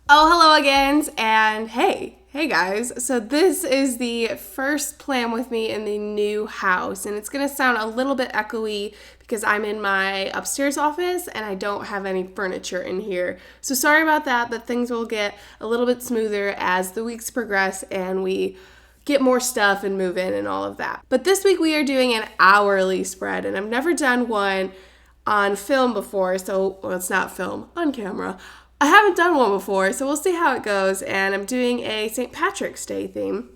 Oh, hello again, and hey guys. So this is the first plan with me in the new house, and it's gonna sound a little bit echoey because I'm in my upstairs office and I don't have any furniture in here. So sorry about that, but things will get a little bit smoother as the weeks progress and we get more stuff and move in and all of that. But this week we are doing an hourly spread, and I've never done one on film before, so well, it's not film, on camera. I haven't done one before, so we'll see how it goes. And I'm doing a St. Patrick's Day theme.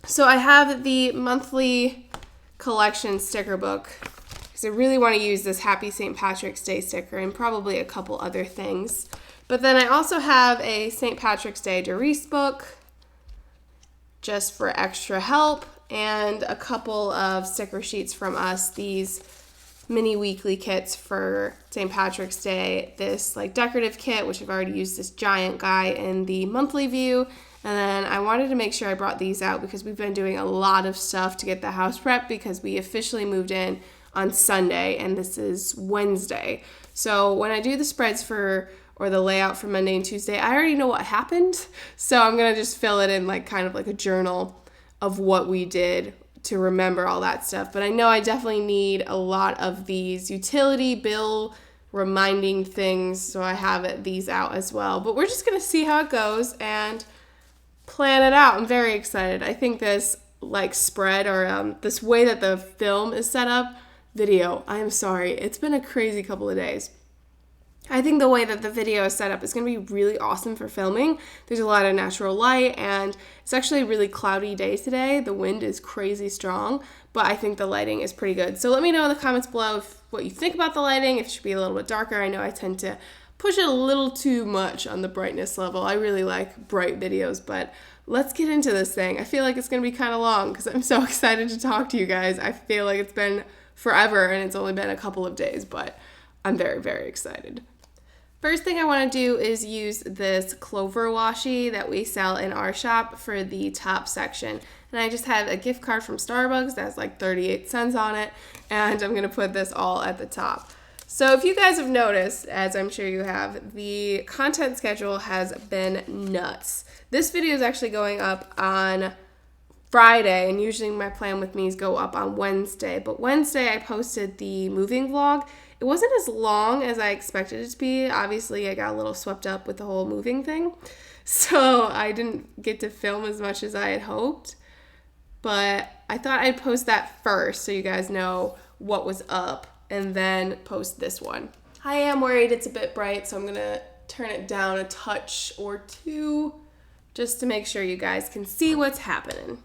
So I have the monthly collection sticker book because I really want to use this Happy St. Patrick's Day sticker and probably a couple other things. But then I also have a St. Patrick's Day Doris book just for extra help, and a couple of sticker sheets from us, these mini weekly kits for St. Patrick's Day, this like decorative kit, which I've already used this giant guy in the monthly view. And then I wanted to make sure I brought these out because we've been doing a lot of stuff to get the house prepped because we officially moved in on Sunday and this is Wednesday. So when I do the spreads or the layout for Monday and Tuesday, I already know what happened. So I'm going to just fill it in like kind of like a journal of what we did to remember all that stuff. But I know I definitely need a lot of these utility bill reminding things, so I have these out as well. But we're just going to see how it goes and plan it out. I'm very excited. I think this like spread or this way that the film is set up, I am sorry. It's been a crazy couple of days. I think the way that the video is set up is going to be really awesome for filming. There's a lot of natural light, and it's actually a really cloudy day today. The wind is crazy strong, but I think the lighting is pretty good. So let me know in the comments below what you think about the lighting, if it should be a little bit darker. I know I tend to push it a little too much on the brightness level. I really like bright videos, but let's get into this thing. I feel like it's going to be kind of long because I'm so excited to talk to you guys. I feel like it's been forever, and it's only been a couple of days, but I'm very, very excited. First thing I want to do is use this clover washi that we sell in our shop for the top section. And I just have a gift card from Starbucks that has like 38 cents on it, and I'm going to put this all at the top. So if you guys have noticed, as I'm sure you have, the content schedule has been nuts. This video is actually going up on Friday, and usually my plan with me is go up on Wednesday. But Wednesday I posted the moving vlog. It wasn't as long as I expected it to be. Obviously, I got a little swept up with the whole moving thing, so I didn't get to film as much as I had hoped. But I thought I'd post that first so you guys know what was up, and then post this one. I am worried it's a bit bright, so I'm going to turn it down a touch or two just to make sure you guys can see what's happening.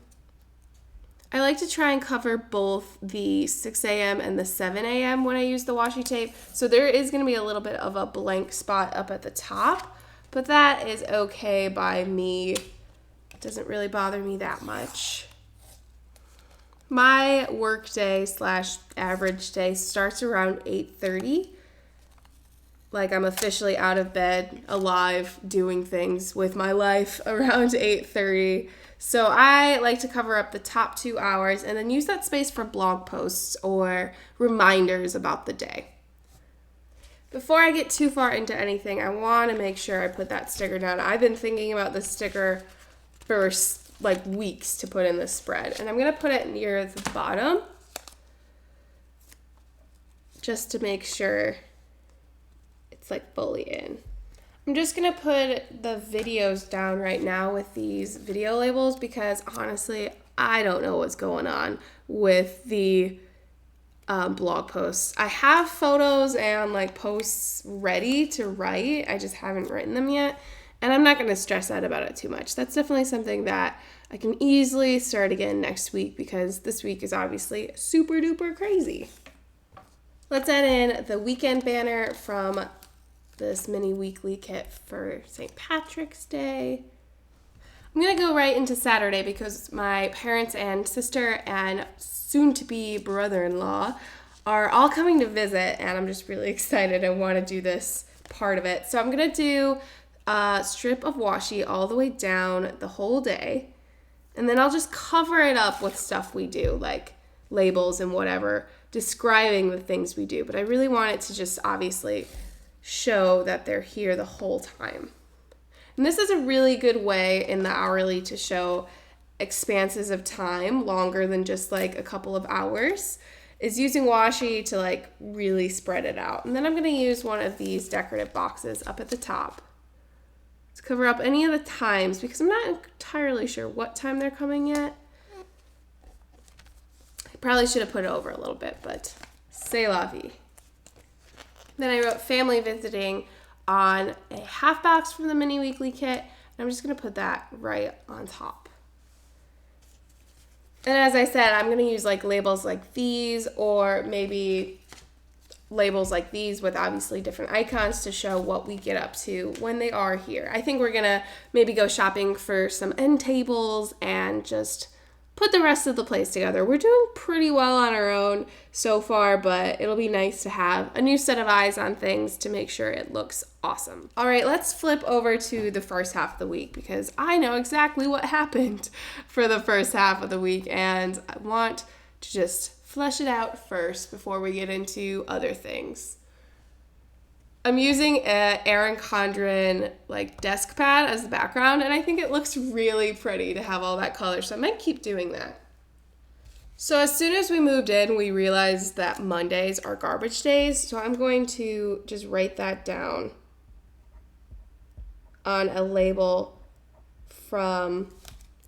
I like to try and cover both the 6 a.m. and the 7 a.m. when I use the washi tape. So there is going to be a little bit of a blank spot up at the top, but that is okay by me. It doesn't really bother me that much. My work day / average day starts around 8:30. Like I'm officially out of bed, alive, doing things with my life around 8:30. So I like to cover up the top 2 hours and then use that space for blog posts or reminders about the day. Before I get too far into anything, I want to make sure I put that sticker down. I've been thinking about this sticker for like weeks to put in this spread, and I'm going to put it near the bottom just to make sure it's like fully in. I'm just going to put the videos down right now with these video labels because honestly, I don't know what's going on with the blog posts. I have photos and like posts ready to write. I just haven't written them yet. And I'm not going to stress out about it too much. That's definitely something that I can easily start again next week because this week is obviously super duper crazy. Let's add in the weekend banner from this mini weekly kit for St. Patrick's Day. I'm going to go right into Saturday because my parents and sister and soon-to-be brother-in-law are all coming to visit, and I'm just really excited and want to do this part of it. So I'm going to do a strip of washi all the way down the whole day, and then I'll just cover it up with stuff we do, like labels and whatever, describing the things we do. But I really want it to just obviously show that they're here the whole time. And this is a really good way in the hourly to show expanses of time longer than just like a couple of hours, is using washi to like really spread it out. And then I'm going to use one of these decorative boxes up at the top to cover up any of the times, because I'm not entirely sure what time they're coming yet. I probably should have put it over a little bit, but c'est la vie. Then I wrote family visiting on a half box from the mini weekly kit, and I'm just going to put that right on top. And as I said, I'm going to use like labels like these, or maybe labels like these with obviously different icons to show what we get up to when they are here. I think we're going to maybe go shopping for some end tables and just put the rest of the place together. We're doing pretty well on our own so far, but it'll be nice to have a new set of eyes on things to make sure it looks awesome. All right, let's flip over to the first half of the week, because I know exactly what happened for the first half of the week, and I want to just flesh it out first before we get into other things. I'm using a Erin Condren like desk pad as the background, and I think it looks really pretty to have all that color, so I might keep doing that. So as soon as we moved in, we realized that Mondays are garbage days, so I'm going to just write that down on a label from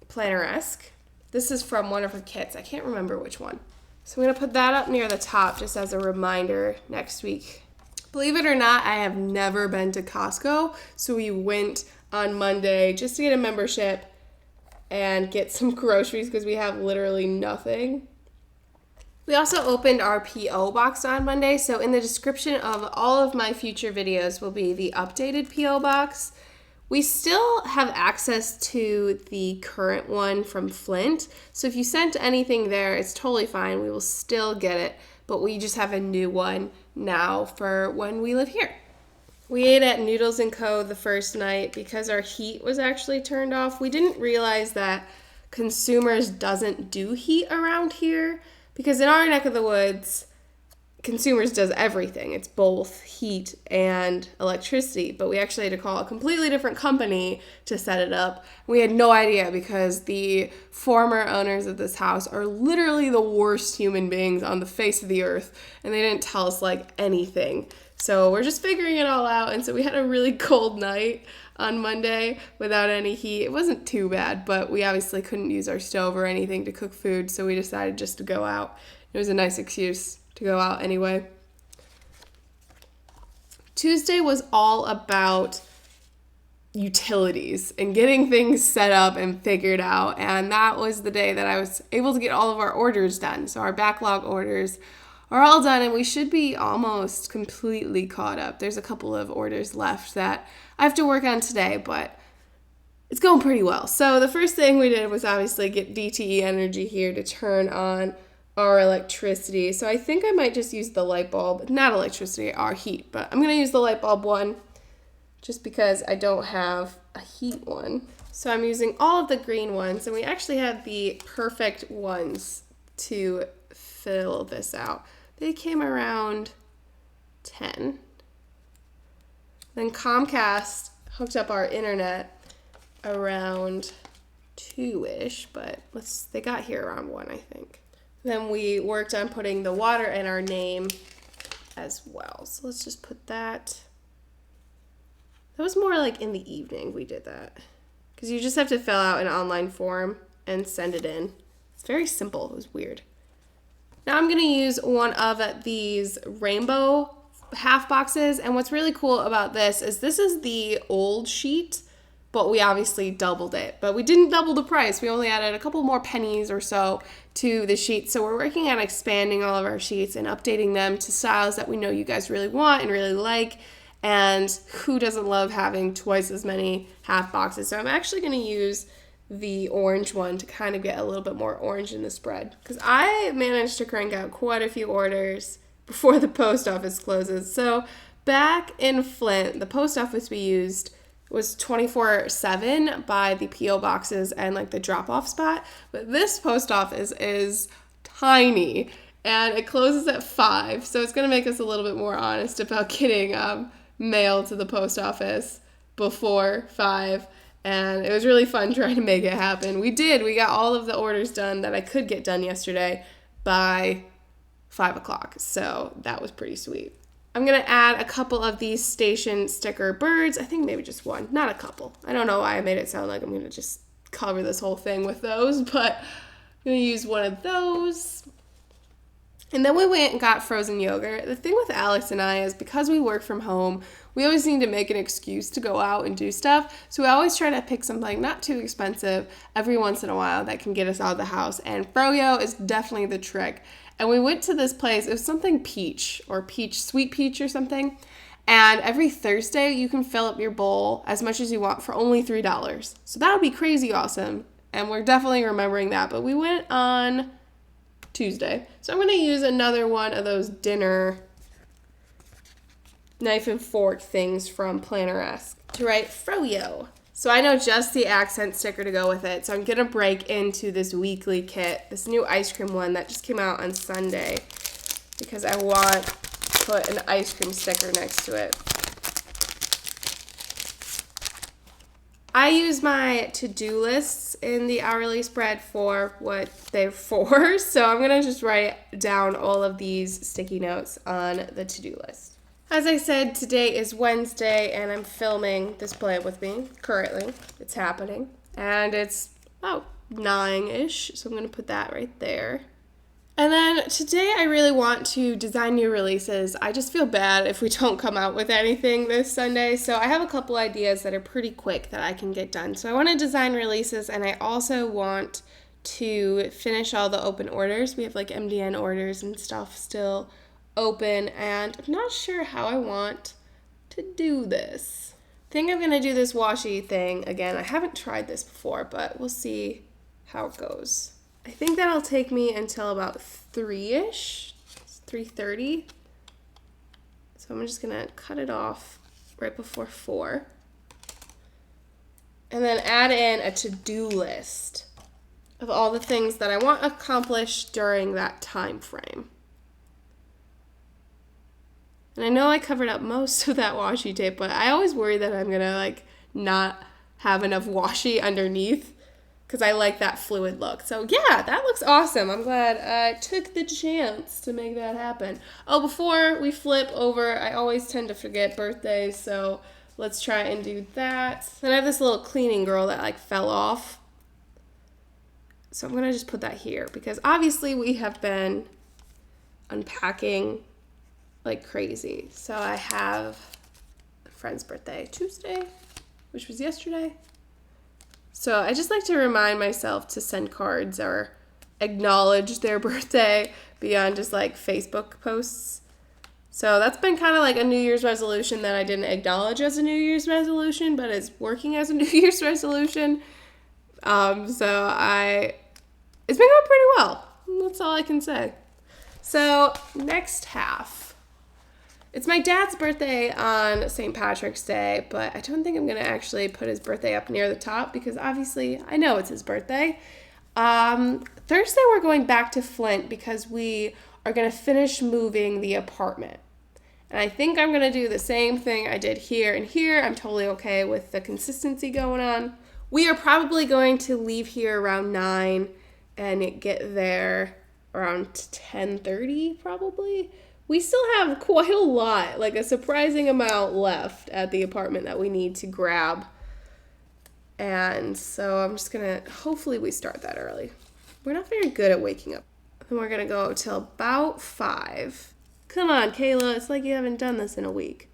Planner-esque. This is from one of her kits. I can't remember which one. So I'm going to put that up near the top just as a reminder next week. Believe it or not, I have never been to Costco, so we went on Monday just to get a membership and get some groceries because we have literally nothing. We also opened our P.O. box on Monday, so in the description of all of my future videos will be the updated P.O. box. We still have access to the current one from Flint, so if you sent anything there, it's totally fine. We will still get it, but we just have a new one now for when we live here. We ate at Noodles & Co. the first night because our heat was actually turned off. We didn't realize that Consumers doesn't do heat around here, because in our neck of the woods, Consumers does everything. It's both heat and electricity, but we actually had to call a completely different company to set it up. We had no idea because the former owners of this house are literally the worst human beings on the face of the earth, and they didn't tell us like anything. So we're just figuring it all out, and so we had a really cold night on Monday without any heat. It wasn't too bad, but we obviously couldn't use our stove or anything to cook food, so we decided just to go out. It was a nice excuse to go out anyway. Tuesday was all about utilities and getting things set up and figured out, and that was the day that I was able to get all of our orders done. So our backlog orders are all done, and we should be almost completely caught up. There's a couple of orders left that I have to work on today, but it's going pretty well. So the first thing we did was obviously get DTE Energy here to turn on our electricity. So I think I might just use the light bulb, not electricity, our heat, but I'm going to use the light bulb one just because I don't have a heat one. So I'm using all of the green ones, and we actually had the perfect ones to fill this out. They came around 10. Then Comcast hooked up our internet around 2-ish, but they got here around 1, I think. Then we worked on putting the water in our name as well. So let's just put that. That was more like in the evening we did that, because you just have to fill out an online form and send it in. It's very simple. It was weird. Now I'm going to use one of these rainbow half boxes, and what's really cool about this is the old sheet, but we obviously doubled it. But we didn't double the price. We only added a couple more pennies or so to the sheet. So we're working on expanding all of our sheets and updating them to styles that we know you guys really want and really like. And who doesn't love having twice as many half boxes? So I'm actually going to use the orange one to kind of get a little bit more orange in the spread, because I managed to crank out quite a few orders before the post office closes. So back in Flint, the post office we used was 24/7 by the P.O. boxes and like the drop-off spot. But this post office is tiny and it closes at 5. So it's going to make us a little bit more honest about getting mail to the post office. before 5, and it was really fun trying to make it happen. We got all of the orders done that I could get done yesterday by 5 o'clock, so that was pretty sweet. I'm going to add a couple of these station sticker birds. I think maybe just one, not a couple. I don't know why I made it sound like I'm going to just cover this whole thing with those, but I'm going to use one of those. And then we went and got frozen yogurt. The thing with Alex and I is because we work from home, we always need to make an excuse to go out and do stuff. So we always try to pick something not too expensive every once in a while that can get us out of the house. And froyo is definitely the trick. And we went to this place. It was something peach, sweet peach or something. And every Thursday you can fill up your bowl as much as you want for only $3. So that would be crazy awesome. And we're definitely remembering that. But we went on Tuesday. So I'm going to use another one of those dinner knife and fork things from Planner-esque to write froyo. So I know just the accent sticker to go with it. So I'm going to break into this weekly kit, this new ice cream one that just came out on Sunday, because I want to put an ice cream sticker next to it. I use my to-do lists in the hourly spread for what they're for, so I'm going to just write down all of these sticky notes on the to-do list. As I said, today is Wednesday, and I'm filming this plan with me currently. It's happening, and it's about 9-ish, so I'm going to put that right there. And then today I really want to design new releases. I just feel bad if we don't come out with anything this Sunday. So I have a couple ideas that are pretty quick that I can get done. So I want to design releases, and I also want to finish all the open orders. We have like MDN orders and stuff still open, and I'm not sure how I want to do this. I think I'm going to do this washi thing again. I haven't tried this before, but we'll see how it goes. I think that'll take me until about 3-ish, 3:30. So I'm just gonna cut it off right before 4. And then add in a to-do list of all the things that I want accomplished during that time frame. And I know I covered up most of that washi tape, but I always worry that I'm gonna not have enough washi underneath, because I like that fluid look. So yeah, that looks awesome. I'm glad I took the chance to make that happen. Oh, before we flip over, I always tend to forget birthdays, so let's try and do that. Then I have this little cleaning girl that fell off. So I'm gonna just put that here, because obviously we have been unpacking like crazy. So I have a friend's birthday Tuesday, which was yesterday. So I just like to remind myself to send cards or acknowledge their birthday beyond just Facebook posts. So that's been kind of like a New Year's resolution that I didn't acknowledge as a New Year's resolution, but is working as a New Year's resolution. It's been going pretty well. That's all I can say. So next half. It's my dad's birthday on St. Patrick's Day, but I don't think I'm going to actually put his birthday up near the top, because obviously I know it's his birthday. Thursday we're going back to Flint because we are going to finish moving the apartment. And I think I'm going to do the same thing I did here and here. I'm totally okay with the consistency going on. We are probably going to leave here around 9 and get there around 10:30 probably. We still have quite a lot, a surprising amount left at the apartment that we need to grab. And so I'm just going to, hopefully we start that early. We're not very good at waking up. And we're going to go till about 5. Come on, Kayla, it's like you haven't done this in a week.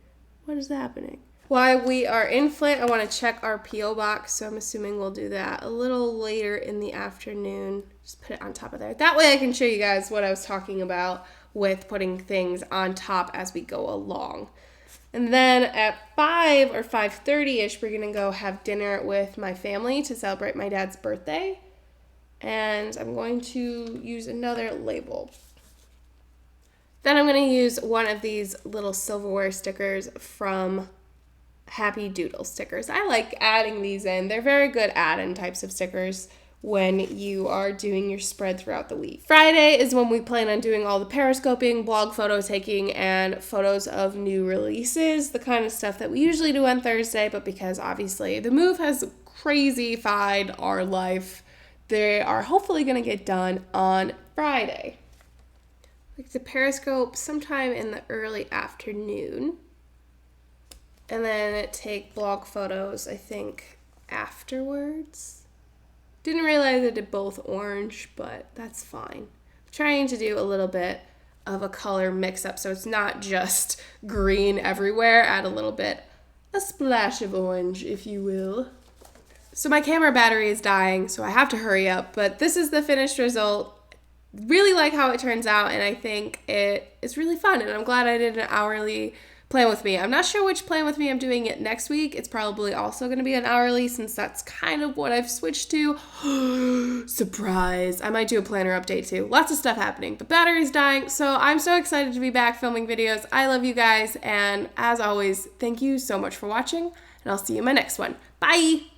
What is happening? While we are in Flint, I want to check our P.O. box, so I'm assuming we'll do that a little later in the afternoon. Just put it on top of there. That way I can show you guys what I was talking about with putting things on top as we go along. And then at 5 or 5:30-ish, we're going to go have dinner with my family to celebrate my dad's birthday. And I'm going to use another label. Then I'm going to use one of these little silverware stickers from Happy Doodle Stickers. I like adding these in. They're very good add-in types of stickers when you are doing your spread throughout the week. Friday is when we plan on doing all the periscoping, blog photo taking, and photos of new releases, the kind of stuff that we usually do on Thursday, but because obviously the move has crazy-fied our life, they are hopefully going to get done on Friday. Like the periscope sometime in the early afternoon, and then take blog photos, I think, afterwards. Didn't realize I did both orange, but that's fine. I'm trying to do a little bit of a color mix-up so it's not just green everywhere. Add a little bit, a splash of orange, if you will. So my camera battery is dying, so I have to hurry up, but this is the finished result. Really like how it turns out, and I think it is really fun, and I'm glad I did an hourly Plan With Me. I'm not sure which Plan With Me I'm doing it next week. It's probably also going to be an hourly since that's kind of what I've switched to. Surprise. I might do a planner update too. Lots of stuff happening. The battery's dying, so I'm so excited to be back filming videos. I love you guys, and as always, thank you so much for watching, and I'll see you in my next one. Bye!